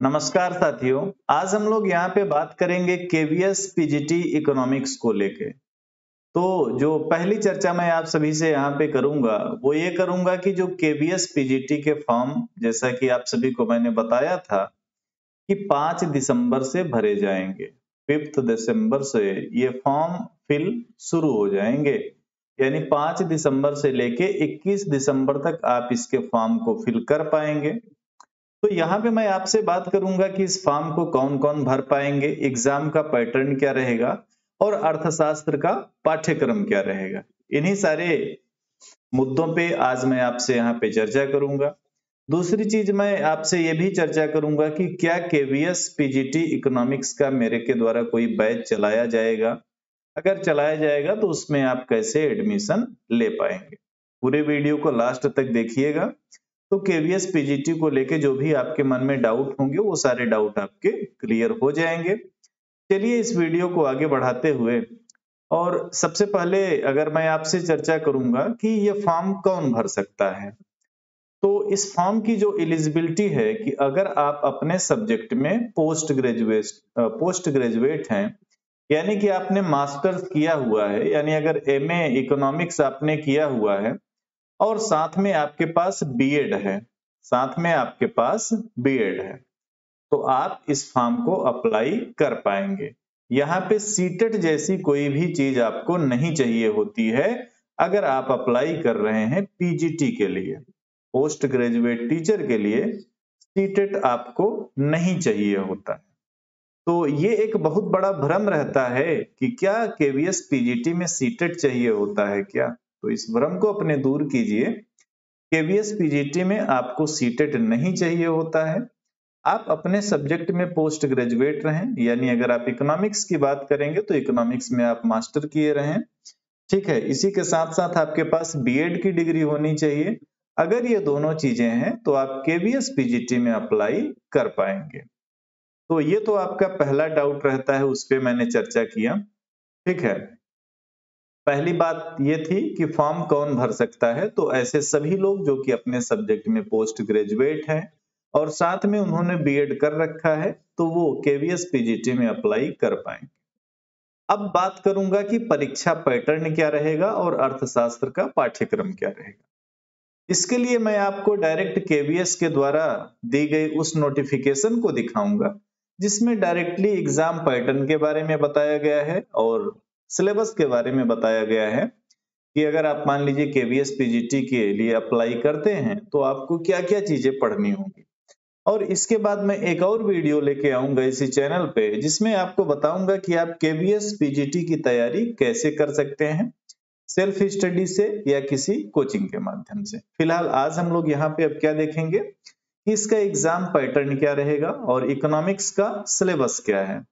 नमस्कार साथियों। आज हम लोग यहाँ पे बात करेंगे केवीएस पीजीटी इकोनॉमिक्स को लेके। तो जो पहली चर्चा मैं आप सभी से यहाँ पे करूंगा वो ये करूंगा कि जो केवीएस पीजीटी के फॉर्म, जैसा कि आप सभी को मैंने बताया था कि 5 दिसंबर से भरे जाएंगे। 5 दिसंबर से ये फॉर्म फिल शुरू हो जाएंगे, यानी 5 दिसंबर से लेके 21 दिसंबर तक आप इसके फॉर्म को फिल कर पाएंगे। तो यहाँ पे मैं आपसे बात करूंगा कि इस फॉर्म को कौन कौन भर पाएंगे, एग्जाम का पैटर्न क्या रहेगा और अर्थशास्त्र का पाठ्यक्रम क्या रहेगा। इन्हीं सारे मुद्दों पे आज मैं आपसे यहाँ पे चर्चा करूंगा। दूसरी चीज मैं आपसे ये भी चर्चा करूंगा कि क्या केवीएस पीजीटी इकोनॉमिक्स का मेरे के द्वारा कोई बैच चलाया जाएगा। अगर चलाया जाएगा तो उसमें आप कैसे एडमिशन ले पाएंगे। पूरे वीडियो को लास्ट तक देखिएगा, तो केवीएस पीजीटी को लेके जो भी आपके मन में डाउट होंगे वो सारे डाउट आपके क्लियर हो जाएंगे। चलिए इस वीडियो को आगे बढ़ाते हुए, और सबसे पहले अगर मैं आपसे चर्चा करूंगा कि ये फॉर्म कौन भर सकता है, तो इस फॉर्म की जो एलिजिबिलिटी है कि अगर आप अपने सब्जेक्ट में पोस्ट ग्रेजुएट हैं, यानी कि आपने मास्टर्स किया हुआ है, यानी अगर एमए इकोनॉमिक्स आपने किया हुआ है और साथ में आपके पास बीएड है, तो आप इस फॉर्म को अप्लाई कर पाएंगे। यहाँ पे सीटेट जैसी कोई भी चीज आपको नहीं चाहिए होती है अगर आप अप्लाई कर रहे हैं पीजीटी के लिए। पोस्ट ग्रेजुएट टीचर के लिए सीटेट आपको नहीं चाहिए होता है। तो ये एक बहुत बड़ा भ्रम रहता है कि क्या केवीएस पीजीटी में सीटेट चाहिए होता है क्या। तो इस भ्रम को अपने दूर कीजिए। केवीएस पीजीटी में आपको सीटेट नहीं चाहिए होता है। आप अपने सब्जेक्ट में पोस्ट ग्रेजुएट रहें, यानी अगर आप इकोनॉमिक्स की बात करेंगे तो इकोनॉमिक्स में आप मास्टर किए रहें, ठीक है। इसी के साथ साथ आपके पास बीएड की डिग्री होनी चाहिए। अगर ये दोनों चीजें हैं तो आप केवीएस पीजीटी में अप्लाई कर पाएंगे। तो ये तो आपका पहला डाउट रहता है, उस पर मैंने चर्चा किया, ठीक है। पहली बात ये थी कि फॉर्म कौन भर सकता है, तो ऐसे सभी लोग जो कि अपने सब्जेक्ट में पोस्ट ग्रेजुएट हैं और साथ में उन्होंने बीएड कर रखा है, तो वो केवीएस पीजीटी में अप्लाई कर पाएंगे। अब बात करूंगा कि परीक्षा पैटर्न क्या रहेगा और अर्थशास्त्र का पाठ्यक्रम क्या रहेगा। इसके लिए मैं आपको डायरेक्ट केवीएस के द्वारा दी गई उस नोटिफिकेशन को दिखाऊंगा जिसमें डायरेक्टली एग्जाम पैटर्न के बारे में बताया गया है और सिलेबस के बारे में बताया गया है कि अगर आप मान लीजिए केवीएस पीजीटी के लिए अप्लाई करते हैं तो आपको क्या क्या चीजें पढ़नी होंगी। और इसके बाद मैं एक और वीडियो लेके आऊंगा इसी चैनल पे जिसमें आपको बताऊंगा कि आप केवीएस पीजीटी की तैयारी कैसे कर सकते हैं, सेल्फ स्टडी से या किसी कोचिंग के माध्यम से। फिलहाल आज हम लोग यहाँ पे अब क्या देखेंगे कि इसका एग्जाम पैटर्न क्या रहेगा और इकोनॉमिक्स का सिलेबस क्या है।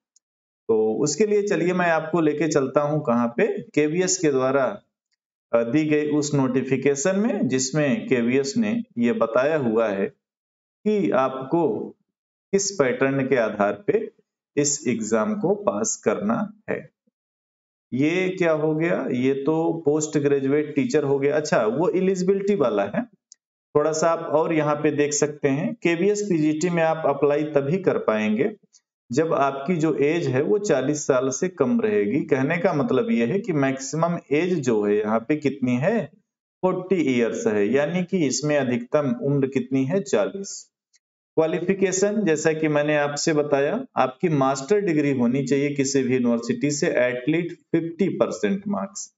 तो उसके लिए चलिए मैं आपको लेके चलता हूँ कहाँ पे, केवीएस के द्वारा दी गई उस नोटिफिकेशन में जिसमें केवीएस ने ये बताया हुआ है कि आपको किस पैटर्न के आधार पे इस एग्जाम को पास करना है। ये क्या हो गया, ये तो पोस्ट ग्रेजुएट टीचर हो गया। अच्छा, वो एलिजिबिलिटी वाला है, थोड़ा सा आप और यहाँ पे देख सकते हैं। केवीएस पीजीटी में आप अप्लाई तभी कर पाएंगे जब आपकी जो एज है वो 40 साल से कम रहेगी। कहने का मतलब ये है कि मैक्सिमम एज जो है यहाँ पे कितनी है, 40 इयर्स है, यानी कि इसमें अधिकतम उम्र कितनी है, 40। क्वालिफिकेशन जैसा कि मैंने आपसे बताया, आपकी मास्टर डिग्री होनी चाहिए किसी भी यूनिवर्सिटी से, एटलीस्ट 50% मार्क्स,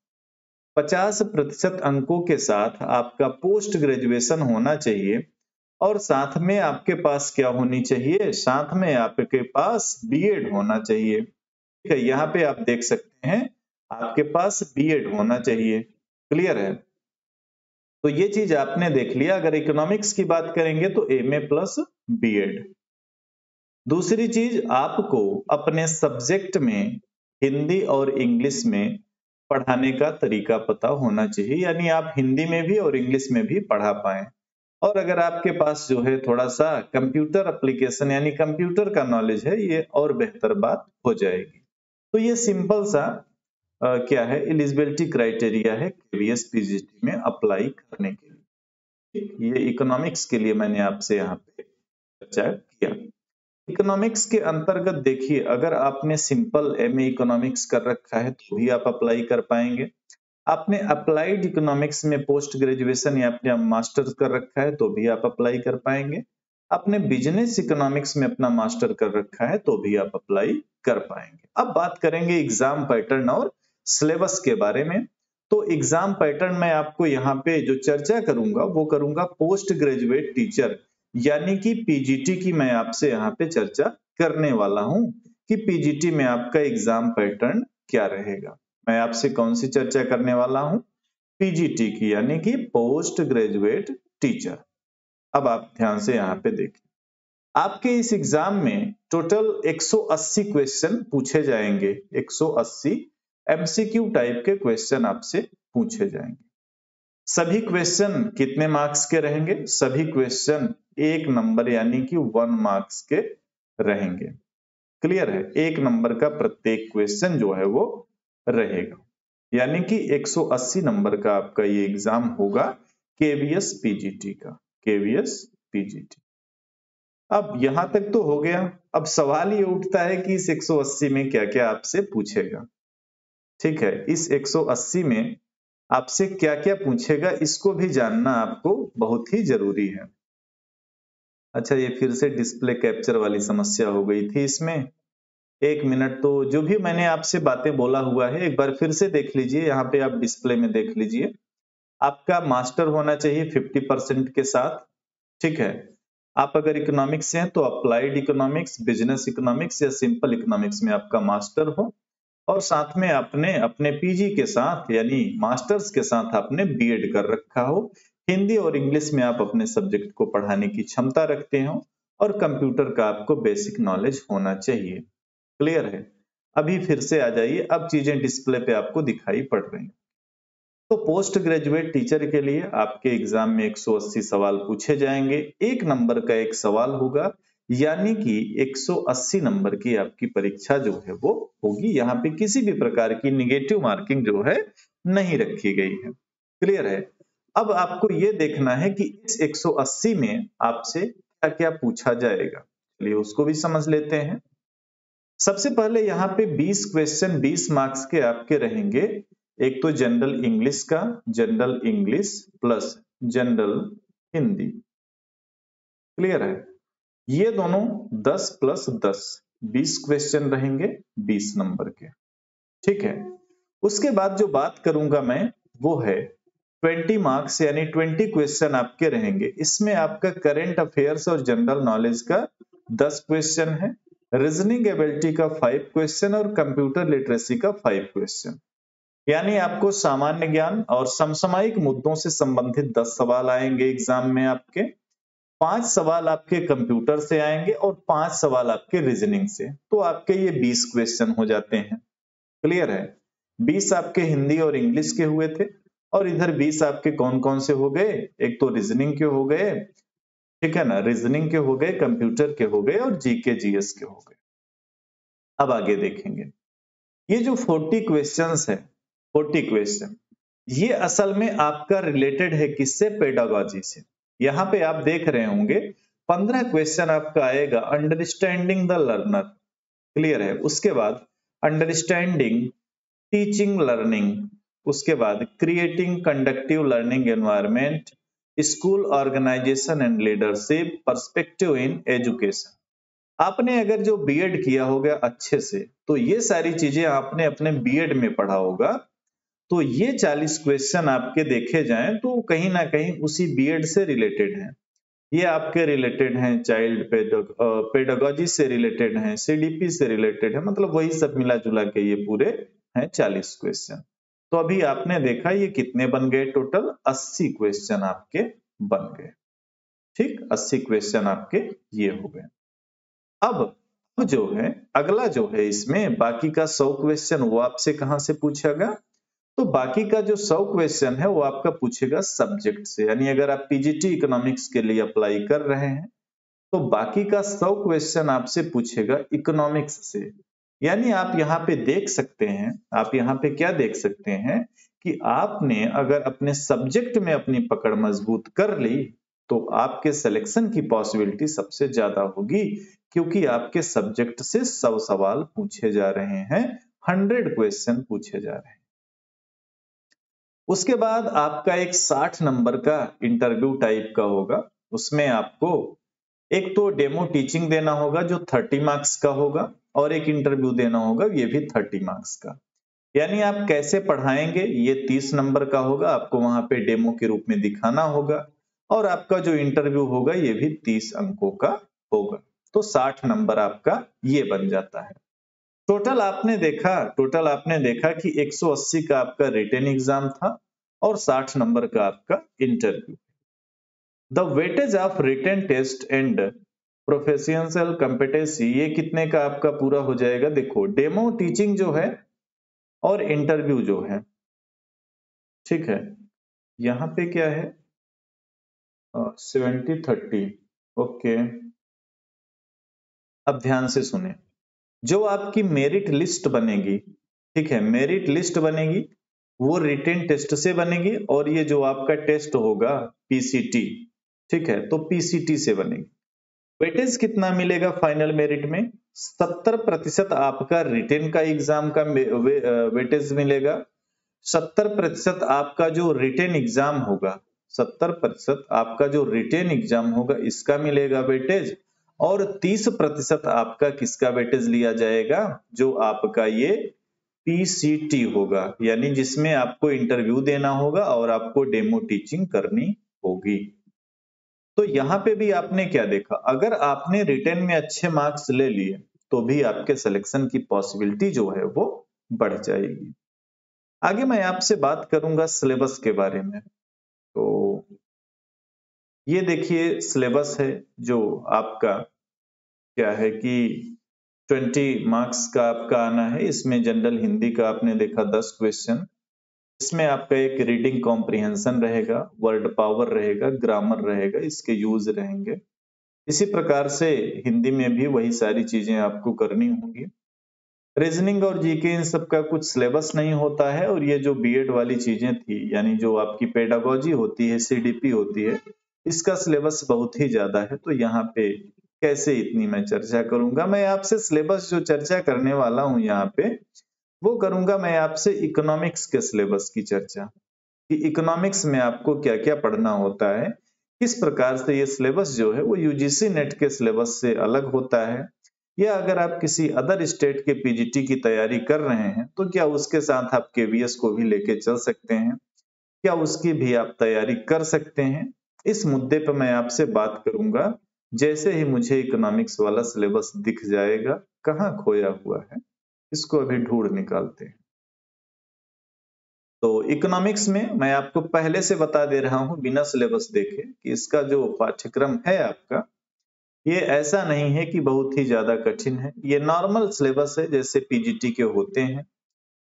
50% अंकों के साथ आपका पोस्ट ग्रेजुएशन होना चाहिए और साथ में आपके पास क्या होनी चाहिए, साथ में आपके पास बीएड होना चाहिए, ठीक है। यहाँ पे आप देख सकते हैं आपके पास बीएड होना चाहिए, क्लियर है। तो ये चीज आपने देख लिया। अगर इकोनॉमिक्स की बात करेंगे तो एमए प्लस बीएड। दूसरी चीज, आपको अपने सब्जेक्ट में हिंदी और इंग्लिश में पढ़ाने का तरीका पता होना चाहिए, यानी आप हिंदी में भी और इंग्लिश में भी पढ़ा पाए। और अगर आपके पास जो है थोड़ा सा कंप्यूटर एप्लीकेशन यानी कंप्यूटर का नॉलेज है, ये और बेहतर बात हो जाएगी। तो ये सिंपल सा क्या है, एलिजिबिलिटी क्राइटेरिया है केवीएस पीजीटी में अप्लाई करने के लिए। ये इकोनॉमिक्स के लिए मैंने आपसे यहाँ पे चर्चा किया। इकोनॉमिक्स के अंतर्गत देखिए, अगर आपने सिंपल एमए इकोनॉमिक्स कर रखा है तो भी आप अप्लाई कर पाएंगे। आपने अप्लाइड इकोनॉमिक्स में पोस्ट ग्रेजुएशन या अपना मास्टर्स कर रखा है तो भी आप अप्लाई कर पाएंगे। आपने बिजनेस इकोनॉमिक्स में अपना मास्टर कर रखा है तो भी आप अप्लाई कर पाएंगे। अब बात करेंगे एग्जाम पैटर्न और सिलेबस के बारे में। तो एग्जाम पैटर्न में आपको यहाँ पे जो चर्चा करूंगा वो करूंगा पोस्ट ग्रेजुएट टीचर यानी कि पीजीटी की मैं आपसे यहाँ पे चर्चा करने वाला हूँ कि पीजीटी में आपका एग्जाम पैटर्न क्या रहेगा। मैं आपसे कौन सी चर्चा करने वाला हूँ? पीजीटी की यानी कि पोस्ट ग्रेजुएट टीचर। अब आप ध्यान से यहाँ पे देखिए, आपके इस एग्जाम में टोटल 180 क्वेश्चन पूछे जाएंगे। 180 एमसीक्यू टाइप के क्वेश्चन आपसे पूछे जाएंगे। सभी क्वेश्चन कितने मार्क्स के रहेंगे? सभी क्वेश्चन 1 नंबर यानी कि 1 मार्क्स के रहेंगे। क्लियर है? 1 नंबर का प्रत्येक क्वेश्चन जो है वो रहेगा, यानी कि 180 नंबर का आपका ये एग्जाम होगा केवीएस पीजीटी का। KVS PGT. अब यहां तक तो हो गया। अब सवाल ये उठता है कि इस 180 में क्या क्या आपसे पूछेगा। ठीक है, इस 180 में आपसे क्या क्या पूछेगा इसको भी जानना आपको बहुत ही जरूरी है। अच्छा, ये फिर से डिस्प्ले कैप्चर वाली समस्या हो गई थी इसमें। 1 मिनट, तो जो भी मैंने आपसे बातें बोला हुआ है एक बार फिर से देख लीजिए। यहाँ पे आप डिस्प्ले में देख लीजिए। आपका मास्टर होना चाहिए 50% के साथ। ठीक है, आप अगर इकोनॉमिक्स से हैं तो अप्लाइड इकोनॉमिक्स, बिजनेस इकोनॉमिक्स या सिंपल इकोनॉमिक्स में आपका मास्टर हो, और साथ में आपने अपने पीजी के साथ यानी मास्टर्स के साथ आपने बीएड कर रखा हो। हिंदी और इंग्लिश में आप अपने सब्जेक्ट को पढ़ाने की क्षमता रखते हो, और कंप्यूटर का आपको बेसिक नॉलेज होना चाहिए। क्लियर है? अभी फिर से आ जाइए, अब चीजें डिस्प्ले पे आपको दिखाई पड़ रही हैं। तो पोस्ट ग्रेजुएट टीचर के लिए आपके एग्जाम में 180 सवाल पूछे जाएंगे। 1 नंबर का एक सवाल होगा, यानी कि 180 नंबर की आपकी परीक्षा जो है वो होगी। यहाँ पे किसी भी प्रकार की निगेटिव मार्किंग जो है नहीं रखी गई है। क्लियर है? अब आपको ये देखना है कि इस 180 में आपसे क्या क्या पूछा जाएगा। चलिए उसको भी समझ लेते हैं। सबसे पहले यहाँ पे 20 क्वेश्चन 20 मार्क्स के आपके रहेंगे। एक तो जनरल इंग्लिश का, general English plus general Hindi. Clear है? ये दोनों 10 प्लस 10 20 क्वेश्चन रहेंगे 20 नंबर के। ठीक है, उसके बाद जो बात करूंगा मैं वो है 20 मार्क्स यानी 20 क्वेश्चन आपके रहेंगे। इसमें आपका करंट अफेयर्स और जनरल नॉलेज का 10 क्वेश्चन है, रीजनिंग एबिलिटी का 5 क्वेश्चन और कंप्यूटर लिटरेसी का 5 क्वेश्चन। यानी आपको सामान्य ज्ञान और समसामयिक मुद्दों से संबंधित 10 सवाल आएंगे एग्जाम में आपके। 5 सवाल आपके कंप्यूटर से आएंगे और 5 सवाल आपके रीजनिंग से। तो आपके ये 20 क्वेश्चन हो जाते हैं। क्लियर है? 20 आपके हिंदी और इंग्लिश के हुए थे, और इधर 20 आपके कौन कौन से हो गए? एक तो रीजनिंग के हो गए, ठीक है ना, रीजनिंग के हो गए, कंप्यूटर के हो गए और जीके जीएस के हो गए। अब आगे देखेंगे, ये जो 40 क्वेश्चंस है, 40 क्वेश्चन, ये असल में आपका रिलेटेड है किससे? पेडागोजी से। यहाँ पे आप देख रहे होंगे 15 क्वेश्चन आपका आएगा अंडरस्टैंडिंग द लर्नर। क्लियर है? उसके बाद अंडरस्टैंडिंग टीचिंग लर्निंग, उसके बाद creating conductive learning environment, school organisation and leadership, perspective in education. आपने अगर जो बीएड किया होगा अच्छे से, तो ये सारी चीजें आपने अपने बीएड में पढ़ा होगा। तो ये 40 क्वेश्चन आपके देखे जाएं तो कहीं ना कहीं उसी बीएड से रिलेटेड हैं। ये आपके रिलेटेड हैं चाइल्ड पेडागोजी से रिलेटेड हैं, सीडीपी से रिलेटेड है, मतलब वही सब मिला जुला के ये पूरे हैं 40 क्वेश्चन। तो अभी आपने देखा ये कितने बन गए? टोटल 80 क्वेश्चन आपके बन गए। ठीक, 80 क्वेश्चन आपके ये हो गए। अब जो है अगला जो है इसमें बाकी का 100 क्वेश्चन वो आपसे कहां से पूछेगा? तो बाकी का जो 100 क्वेश्चन है वो आपका पूछेगा सब्जेक्ट से। यानी अगर आप पीजीटी इकोनॉमिक्स के लिए अप्लाई कर रहे हैं तो बाकी का 100 क्वेश्चन आपसे पूछेगा इकोनॉमिक्स से। यानी आप यहाँ पे देख सकते हैं, आप यहाँ पे क्या देख सकते हैं कि आपने अगर अपने सब्जेक्ट में अपनी पकड़ मजबूत कर ली तो आपके सिलेक्शन की पॉसिबिलिटी सबसे ज्यादा होगी, क्योंकि आपके सब्जेक्ट से 100 सवाल पूछे जा रहे हैं, 100 क्वेश्चन पूछे जा रहे हैं। उसके बाद आपका एक 60 नंबर का इंटरव्यू टाइप का होगा। उसमें आपको एक तो डेमो टीचिंग देना होगा जो 30 मार्क्स का होगा, और एक इंटरव्यू देना होगा, ये भी 30 मार्क्स का। यानी आप कैसे पढ़ाएंगे ये 30 नंबर का होगा, आपको वहां पे डेमो के रूप में दिखाना होगा, और आपका जो इंटरव्यू होगा ये भी 30 अंकों का होगा। तो 60 नंबर आपका ये बन जाता है। टोटल आपने देखा कि 180 का आपका रिटन एग्जाम था और 60 नंबर का आपका interview. The weightage of written test and professional competency ये कितने का आपका पूरा हो जाएगा? देखो, डेमो टीचिंग जो है और इंटरव्यू जो है, ठीक है, यहाँ पे क्या है 70-30। ओके, अब ध्यान से सुने, जो आपकी मेरिट लिस्ट बनेगी, ठीक है, मेरिट लिस्ट बनेगी वो रिटेन टेस्ट से बनेगी, और ये जो आपका टेस्ट होगा पीसीटी, ठीक है, तो पीसीटी से बनेगी। वेटेज कितना मिलेगा फाइनल मेरिट में? 70% आपका रिटेन का एग्जाम का वेटेज मिलेगा। 70% आपका जो रिटेन एग्जाम होगा, 70% आपका जो रिटेन एग्जाम होगा इसका मिलेगा वेटेज, और 30% आपका किसका वेटेज लिया जाएगा? जो आपका ये पीसीटी होगा, यानी जिसमें आपको इंटरव्यू देना होगा और आपको डेमो टीचिंग करनी होगी। तो यहाँ पे भी आपने क्या देखा, अगर आपने रिटेन में अच्छे मार्क्स ले लिए तो भी आपके सिलेक्शन की पॉसिबिलिटी जो है वो बढ़ जाएगी। आगे मैं आपसे बात करूंगा सिलेबस के बारे में। तो ये देखिए सिलेबस है जो आपका क्या है कि 20 मार्क्स का आपका आना है। इसमें जनरल हिंदी का आपने देखा 10 क्वेश्चन, इसमें आपका एक रीडिंग कॉम्प्रिहेंशन रहेगा, वर्ड पावर रहेगा, ग्रामर रहेगा, इसके यूज रहेंगे। इसी प्रकार से हिंदी में भी वही सारी चीजें आपको करनी होंगी। रीजनिंग और जीके इन सब का कुछ सिलेबस नहीं होता है, और ये जो बीएड वाली चीजें थी, यानी जो आपकी पेडागोजी होती है, सीडीपी होती है, इसका सिलेबस बहुत ही ज्यादा है। तो यहाँ पे कैसे इतनी मैं चर्चा करूंगा। मैं आपसे सिलेबस जो चर्चा करने वाला हूँ यहाँ पे, वो करूंगा मैं आपसे इकोनॉमिक्स के सिलेबस की चर्चा, कि इकोनॉमिक्स में आपको क्या क्या पढ़ना होता है, किस प्रकार से ये सिलेबस जो है वो यूजीसी नेट के सिलेबस से अलग होता है, या अगर आप किसी अदर स्टेट के पीजीटी की तैयारी कर रहे हैं तो क्या उसके साथ आप केवीएस को भी लेके चल सकते हैं, क्या उसकी भी आप तैयारी कर सकते हैं। इस मुद्दे पर मैं आपसे बात करूंगा जैसे ही मुझे इकोनॉमिक्स वाला सिलेबस दिख जाएगा। कहाँ खोया हुआ है, इसको अभी ढूंढ निकालते हैं। तो इकोनॉमिक्स में मैं आपको पहले से बता दे रहा हूं बिना सिलेबस देखे कि इसका जो पाठ्यक्रम है आपका, ये ऐसा नहीं है कि बहुत ही ज्यादा कठिन है। ये नॉर्मल सिलेबस है जैसे पीजीटी के होते हैं।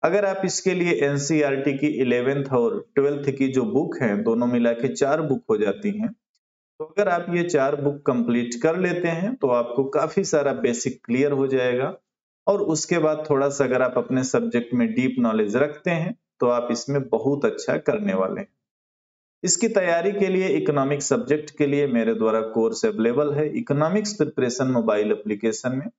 अगर आप इसके लिए एनसीईआरटी की 11th और 12th की जो बुक है, दोनों मिला के 4 बुक हो जाती हैं, तो अगर आप ये 4 बुक कंप्लीट कर लेते हैं तो आपको काफी सारा बेसिक क्लियर हो जाएगा। और उसके बाद थोड़ा सा अगर आप अपने सब्जेक्ट में डीप नॉलेज रखते हैं तो आप इसमें बहुत अच्छा करने वाले हैं। इसकी तैयारी के लिए इकोनॉमिक्स सब्जेक्ट के लिए मेरे द्वारा कोर्स अवेलेबल है, इकोनॉमिक्स प्रिपरेशन मोबाइल एप्लीकेशन में,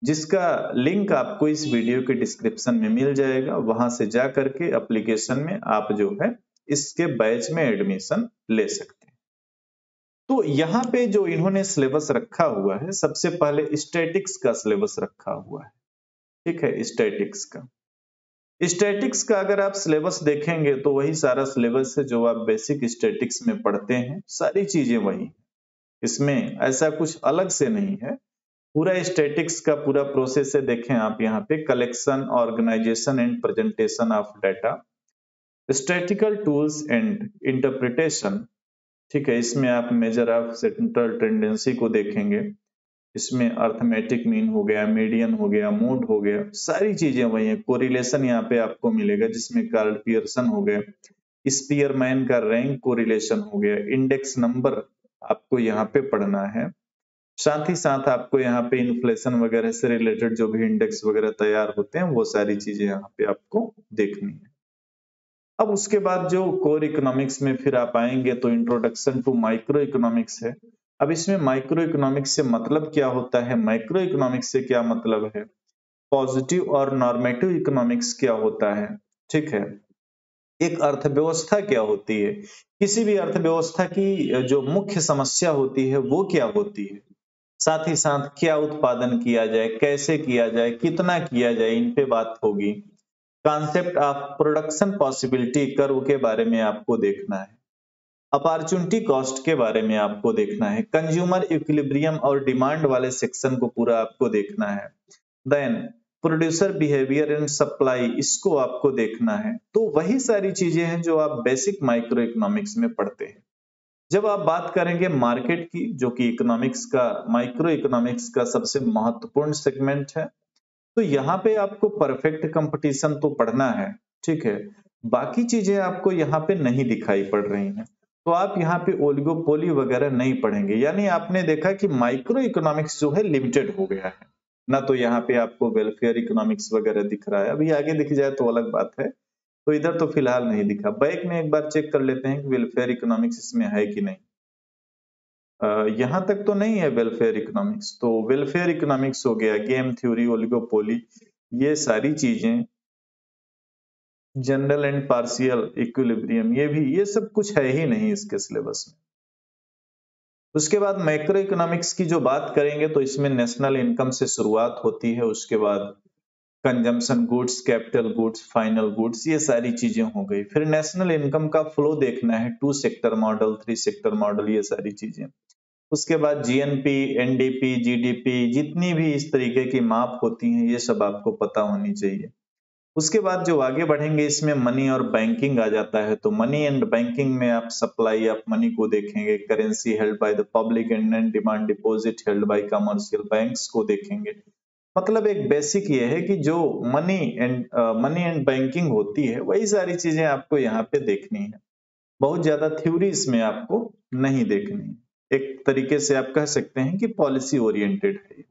जिसका लिंक आपको इस वीडियो के डिस्क्रिप्शन में मिल जाएगा। वहां से जा करके एप्लीकेशन में आप जो है इसके बैच में एडमिशन ले सकते हैं। तो यहाँ पे जो इन्होंने सिलेबस रखा हुआ है, सबसे पहले स्टैटिक्स का सिलेबस रखा हुआ है, ठीक है, स्टैटिक्स का। स्टैटिक्स का अगर आप सिलेबस देखेंगे तो वही सारा सिलेबस है जो आप बेसिक स्टैटिक्स में पढ़ते हैं, सारी चीजें वही, इसमें ऐसा कुछ अलग से नहीं है। पूरा स्टैटिक्स का पूरा प्रोसेस है, देखें आप यहाँ पे, collection, organisation and presentation of data, statistical tools and interpretation, ठीक है, इसमें आप मेजर ऑफ सेंट्रल टेंडेंसी को देखेंगे, इसमें अर्थमेटिक मीन हो गया, मीडियन हो गया, मोड हो गया, सारी चीजें वही है। कोरिलेशन यहाँ पे आपको मिलेगा जिसमें कार्ल पियर्सन हो गया, स्पीयरमैन का रैंक कोरिलेशन हो गया, इंडेक्स नंबर आपको यहाँ पे पढ़ना है। साथ ही साथ आपको यहाँ पे इन्फ्लेशन वगैरह से रिलेटेड जो भी इंडेक्स वगैरह तैयार होते हैं वो सारी चीजें यहाँ पे आपको देखनी है। अब उसके बाद जो कोर इकोनॉमिक्स में फिर आप आएंगे तो इंट्रोडक्शन टू माइक्रो इकोनॉमिक्स है, अब इसमें माइक्रो इकोनॉमिक्स से मतलब क्या होता है, माइक्रो इकोनॉमिक्स से क्या मतलब है, पॉजिटिव और नॉर्मेटिव इकोनॉमिक्स क्या होता है, ठीक है, एक अर्थव्यवस्था क्या होती है, किसी भी अर्थव्यवस्था की जो मुख्य समस्या होती है वो क्या होती है, साथ ही साथ क्या उत्पादन किया जाए, कैसे किया जाए, कितना किया जाए, इन पे बात होगी। Concept of production possibility curve के बारे में आपको देखना है, अपॉर्चुनिटी कॉस्ट के बारे में आपको देखना है, कंज्यूमर इक्विलिब्रियम और डिमांड वाले सेक्शन को पूरा आपको देखना है, then producer behaviour and supply, इसको आपको देखना है। तो वही सारी चीजें हैं जो आप बेसिक माइक्रो इकोनॉमिक्स में पढ़ते हैं। जब आप बात करेंगे मार्केट की, जो कि इकोनॉमिक्स का, माइक्रो इकोनॉमिक्स का सबसे महत्वपूर्ण सेगमेंट है, तो यहाँ पे आपको परफेक्ट कंपटीशन तो पढ़ना है, ठीक है, बाकी चीजें आपको यहाँ पे नहीं दिखाई पड़ रही हैं, तो आप यहाँ पे ओलिगोपोली वगैरह नहीं पढ़ेंगे, यानी आपने देखा कि माइक्रो इकोनॉमिक्स जो है लिमिटेड हो गया है ना, तो यहाँ पे आपको वेलफेयर इकोनॉमिक्स वगैरह दिख रहा है, अभी आगे दिख जाए तो अलग बात है, तो इधर तो फिलहाल नहीं दिखा। बैक में एक बार चेक कर लेते हैं कि वेलफेयर इकोनॉमिक्स इसमें है कि नहीं। यहाँ तक तो नहीं है वेलफेयर इकोनॉमिक्स, तो वेलफेयर इकोनॉमिक्स हो गया, गेम थ्योरी, ओलिगोपोली, ये सारी चीजें, जनरल एंड पार्शियल इक्विलिब्रियम, ये भी, ये सब कुछ है ही नहीं इसके सिलेबस में। उसके बाद मैक्रो इकोनॉमिक्स की जो बात करेंगे तो इसमें नेशनल इनकम से शुरुआत होती है, उसके बाद consumption goods, capital goods, final goods, ये सारी चीजें हो गई। फिर नेशनल इनकम का फ्लो देखना है, 2 सेक्टर मॉडल, 3 सेक्टर मॉडल, ये सारी चीजें। उसके बाद जीएनपी, एनडीपी, जीडीपी, जितनी भी इस तरीके की माप होती हैं, ये सब आपको पता होनी चाहिए। उसके बाद जो आगे बढ़ेंगे इसमें मनी और बैंकिंग आ जाता है, तो मनी एंड बैंकिंग में आप सप्लाई ऑफ मनी को देखेंगे, currency held by the public and demand deposit held by commercial banks को देखेंगे। मतलब एक बेसिक ये है कि जो मनी एंड बैंकिंग होती है, वही सारी चीजें आपको यहाँ पे देखनी है, बहुत ज्यादा थ्योरी इसमें आपको नहीं देखनी है, एक तरीके से आप कह सकते हैं कि पॉलिसी ओरिएंटेड है।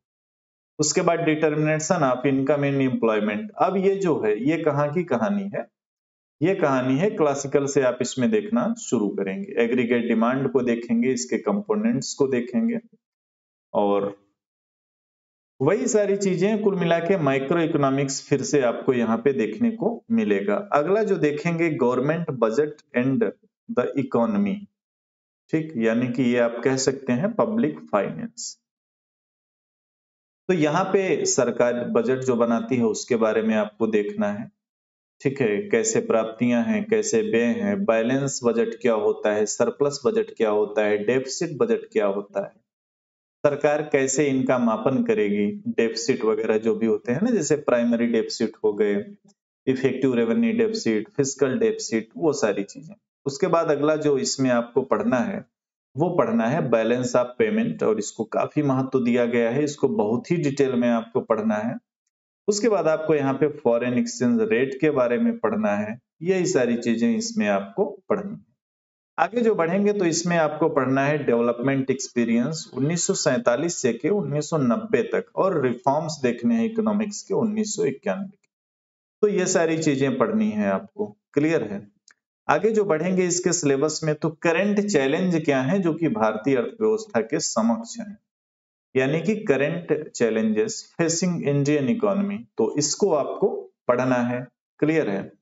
उसके बाद determination of income in employment, अब ये जो है ये कहाँ की कहानी है, ये कहानी है क्लासिकल से, आप इसमें देखना शुरू करेंगे, एग्रीगेट डिमांड को देखेंगे, इसके कंपोनेंट्स को देखेंगे, और वही सारी चीजें कुल मिला के माइक्रो इकोनॉमिक्स फिर से आपको यहाँ पे देखने को मिलेगा। अगला जो देखेंगे government budget and the economy, ठीक, यानी कि ये आप कह सकते हैं पब्लिक फाइनेंस। तो यहाँ पे सरकार बजट जो बनाती है उसके बारे में आपको देखना है, ठीक है, कैसे प्राप्तियां हैं, कैसे व्यय हैं, बैलेंस बजट क्या होता है, सरप्लस बजट क्या होता है, डेफिसिट बजट क्या होता है, सरकार कैसे इनका मापन करेगी, डेफिसिट वगैरह जो भी होते हैं ना, जैसे प्राइमरी डेफिसिट हो गए, effective revenue deficit, fiscal deficit, वो सारी चीजें। उसके बाद अगला जो इसमें आपको पढ़ना है वो पढ़ना है बैलेंस ऑफ पेमेंट, और इसको काफी महत्व दिया गया है, इसको बहुत ही डिटेल में आपको पढ़ना है। उसके बाद आपको यहाँ पे फॉरेन एक्सचेंज रेट के बारे में पढ़ना है, यही सारी चीजें इसमें आपको पढ़नी है। आगे जो बढ़ेंगे तो इसमें आपको पढ़ना है डेवलपमेंट एक्सपीरियंस 1947 से के 1990 तक, और रिफॉर्म्स देखने हैं इकोनॉमिक्स के 1991 के। तो ये सारी चीजें पढ़नी है आपको, क्लियर है। आगे जो बढ़ेंगे इसके सिलेबस में, तो करंट चैलेंज क्या है जो कि भारतीय अर्थव्यवस्था के समक्ष है, यानी कि current challenges facing Indian economy, तो इसको आपको पढ़ना है, क्लियर है।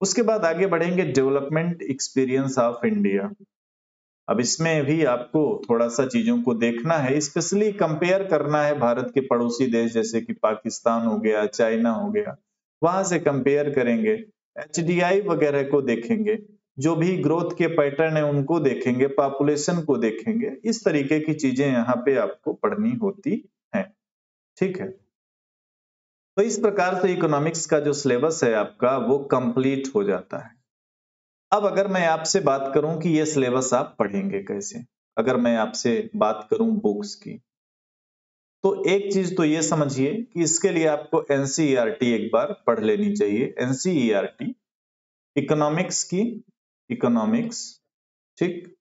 उसके बाद आगे बढ़ेंगे डेवलपमेंट एक्सपीरियंस ऑफ इंडिया। अब इसमें भी आपको थोड़ा सा चीजों को देखना है, स्पेशली कंपेयर करना है भारत के पड़ोसी देश जैसे कि पाकिस्तान हो गया, चाइना हो गया, वहां से कंपेयर करेंगे, एचडीआई वगैरह को देखेंगे, जो भी ग्रोथ के पैटर्न है उनको देखेंगे, पॉपुलेशन को देखेंगे, इस तरीके की चीजें यहाँ पे आपको पढ़नी होती हैं, ठीक है। तो इस प्रकार से इकोनॉमिक्स का जो सिलेबस है आपका वो कंप्लीट हो जाता है। अब अगर मैं आपसे बात करूं कि ये सिलेबस आप पढ़ेंगे कैसे, अगर मैं आपसे बात करूं बुक्स की, तो एक चीज तो ये समझिए कि इसके लिए आपको एनसीईआरटी एक बार पढ़ लेनी चाहिए, एनसीईआरटी इकोनॉमिक्स की, इकोनॉमिक्स, ठीक,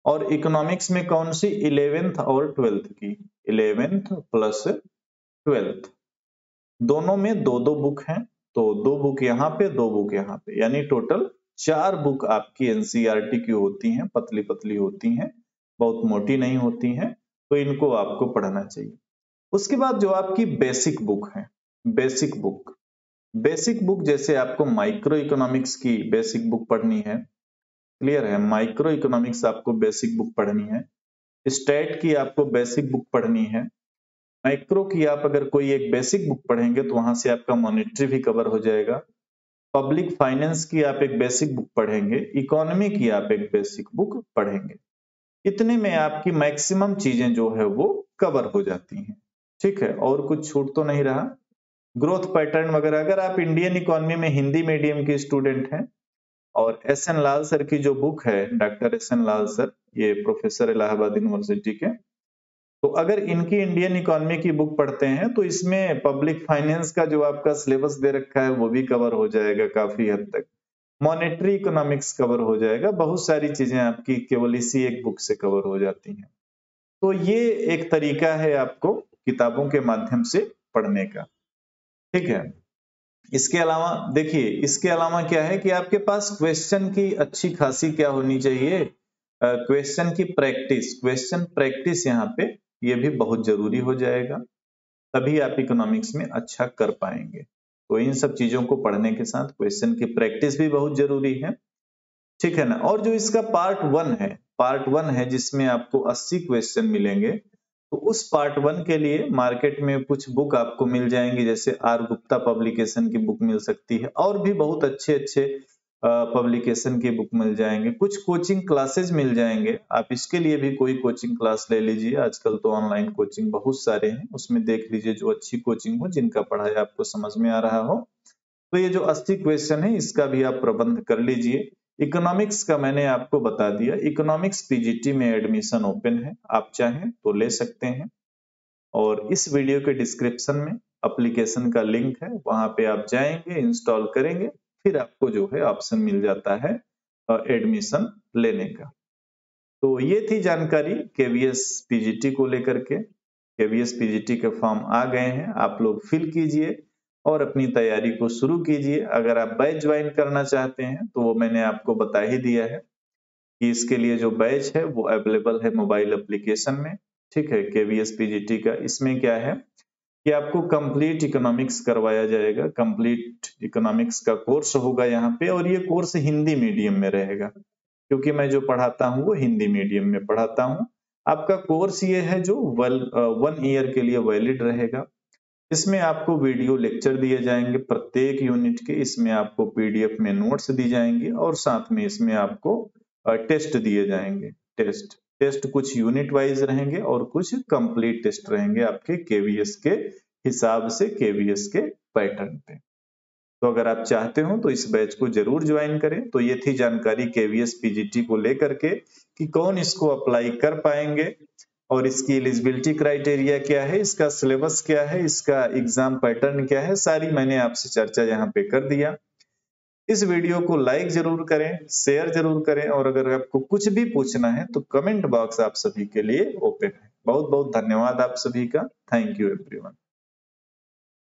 और इकोनॉमिक्स में कौन सी, 11th और 12th की, 11th प्लस 12th, दोनों में दो दो बुक हैं, तो दो बुक यहाँ पे, दो बुक यहाँ पे, यानी टोटल 4 बुक आपकी एनसीईआरटी की होती हैं, पतली पतली होती हैं, बहुत मोटी नहीं होती हैं, तो इनको आपको पढ़ना चाहिए। उसके बाद जो आपकी बेसिक बुक है, बेसिक बुक जैसे आपको माइक्रो इकोनॉमिक्स की बेसिक बुक पढ़नी है, क्लियर है, माइक्रो इकोनॉमिक्स आपको बेसिक बुक पढ़नी है, स्टैट की आपको बेसिक बुक पढ़नी है, माइक्रो की आप अगर कोई एक बेसिक बुक पढ़ेंगे तो वहां से आपका मॉनेटरी भी कवर हो जाएगा, पब्लिक फाइनेंस की आप एक बेसिक बुक पढ़ेंगे, इकोनॉमी की आप एक बेसिक बुक पढ़ेंगे। इतने में आपकी मैक्सिमम चीजें जो है वो कवर हो जाती हैं, ठीक है, और कुछ छूट तो नहीं रहा। ग्रोथ पैटर्न वगैरह, अगर आप इंडियन इकोनॉमी में हिंदी मीडियम के स्टूडेंट हैं और एस एन लाल सर की जो बुक है, डॉक्टर एस एन लाल सर, ये प्रोफेसर इलाहाबाद यूनिवर्सिटी के, तो अगर इनकी इंडियन इकोनॉमी की बुक पढ़ते हैं तो इसमें पब्लिक फाइनेंस का जो आपका सिलेबस दे रखा है वो भी कवर हो जाएगा काफी हद तक, मॉनेटरी इकोनॉमिक्स कवर हो जाएगा, बहुत सारी चीजें आपकी केवल इसी एक बुक से कवर हो जाती हैं। तो ये एक तरीका है आपको किताबों के माध्यम से पढ़ने का, ठीक है। इसके अलावा देखिए, इसके अलावा क्या है कि आपके पास क्वेश्चन की अच्छी खासी क्या होनी चाहिए, क्वेश्चन की प्रैक्टिस, क्वेश्चन प्रैक्टिस यहाँ पे ये भी बहुत जरूरी हो जाएगा, तभी आप इकोनॉमिक्स में अच्छा कर पाएंगे। तो इन सब चीजों को पढ़ने के साथ क्वेश्चन की प्रैक्टिस भी बहुत जरूरी है, ठीक है ना। और जो इसका पार्ट वन है जिसमें आपको 80 क्वेश्चन मिलेंगे, तो उस पार्ट वन के लिए मार्केट में कुछ बुक आपको मिल जाएंगी, जैसे आर गुप्ता पब्लिकेशन की बुक मिल सकती है, और भी बहुत अच्छे अच्छे पब्लिकेशन की बुक मिल जाएंगे, कुछ कोचिंग क्लासेज मिल जाएंगे, आप इसके लिए भी कोई कोचिंग क्लास ले लीजिए, आजकल तो ऑनलाइन कोचिंग बहुत सारे हैं, उसमें देख लीजिए जो अच्छी कोचिंग हो, जिनका पढ़ाई आपको समझ में आ रहा हो। तो ये जो 80 क्वेश्चन है इसका भी आप प्रबंध कर लीजिए। इकोनॉमिक्स का मैंने आपको बता दिया, इकोनॉमिक्स पीजीटी में एडमिशन ओपन है, आप चाहें तो ले सकते हैं, और इस वीडियो के डिस्क्रिप्शन में एप्लीकेशन का लिंक है, वहां पे आप जाएंगे, इंस्टॉल करेंगे, फिर आपको जो है ऑप्शन मिल जाता है एडमिशन लेने का। तो ये थी जानकारी केवीएस पीजीटी को लेकर के। केवीएस पीजीटी के फॉर्म आ गए हैं, आप लोग फिल कीजिए और अपनी तैयारी को शुरू कीजिए। अगर आप बैच ज्वाइन करना चाहते हैं तो वो मैंने आपको बता ही दिया है कि इसके लिए जो बैच है वो अवेलेबल है मोबाइल एप्लीकेशन में, ठीक है, केवीएस पीजीटी का। इसमें क्या है कि आपको कंप्लीट इकोनॉमिक्स करवाया जाएगा, कंप्लीट इकोनॉमिक्स का कोर्स होगा यहाँ पे, और ये कोर्स हिंदी मीडियम में रहेगा, क्योंकि मैं जो पढ़ाता हूँ वो हिंदी मीडियम में पढ़ाता हूँ। आपका कोर्स ये है जो 1 ईयर के लिए वैलिड रहेगा। इसमें आपको वीडियो लेक्चर दिए जाएंगे प्रत्येक यूनिट के, इसमें आपको पीडीएफ में नोट्स दी जाएंगे, और साथ में इसमें आपको टेस्ट दिए जाएंगे। टेस्ट कुछ यूनिट वाइज रहेंगे और कुछ कंप्लीट टेस्ट रहेंगे आपके केवीएस के हिसाब से, केवीएस के पैटर्न पे। तो अगर आप चाहते हो तो इस बैच को जरूर ज्वाइन करें। तो ये थी जानकारी केवीएस पीजीटी को लेकर के कि कौन इसको अप्लाई कर पाएंगे, और इसकी एलिजिबिलिटी क्राइटेरिया क्या है, इसका सिलेबस क्या है, इसका एग्जाम पैटर्न क्या है, सारी मैंने आपसे चर्चा यहाँ पे कर दिया। इस वीडियो को लाइक जरूर करें, शेयर जरूर करें, और अगर आपको कुछ भी पूछना है तो कमेंट बॉक्स आप सभी के लिए ओपन है। बहुत बहुत धन्यवाद आप सभी का। Thank you everyone.